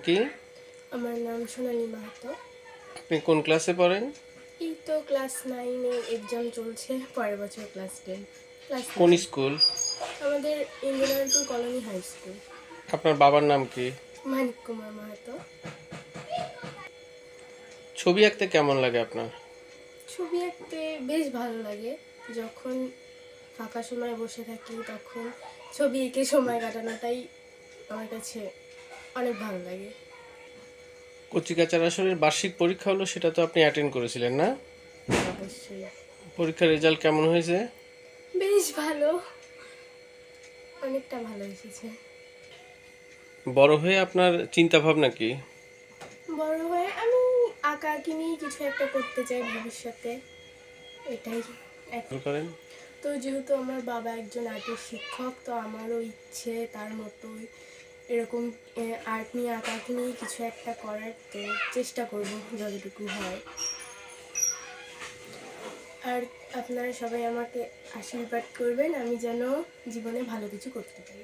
কি? আমার নাম সোনালী মাহাতো। আপনি কোন ক্লাসে পড়েন? এই তো ক্লাস 9 এর এক্সাম চলছে, পরের বছর ক্লাস 10। ক্লাস কোন 9 স্কুল? আমাদের ইন্দিরানপুর কলোনি হাই স্কুল। আপনার বাবার নাম কি? মানিক কুমার মাহাতো। ছবি আঁকতে কেমন লাগে আপনার? ছবি আঁকতে বেশ ভালো লাগে। যখন ফাঁকা সময় বসে থাকি তখন ছবি এঁকে সময় কাটানোটাই আমার কাছে অনেক ভালো লাগে। কচিকাঁচার আসরের বার্ষিক পরীক্ষা হলো, সেটা তো আপনি অ্যাটেন্ড করেছিলেন না? অবশ্যই পরীক্ষার রেজাল্ট কেমন হয়েছে? বেশ ভালো, অনেকটা ভালো এসেছে। বড় হয়ে আপনার চিন্তা ভাবনা কি? বড় হয়ে আমি আঁকাআঁকি নিয়ে কিছু একটা করতে চাই ভবিষ্যতে, এটাই এখন। করেন? তো যেহেতু আমার বাবা একজন আর্টের শিক্ষক, তো আমারও ইচ্ছে তার মতোই এরকম আর্ট নিয়ে আঁকাআঁকি নিয়ে কিছু একটা করার, তো চেষ্টা করব যতটুকু হয়। আর আপনারা সবাই আমাকে আশীর্বাদ করবেন আমি যেন জীবনে ভালো কিছু করতে পারি।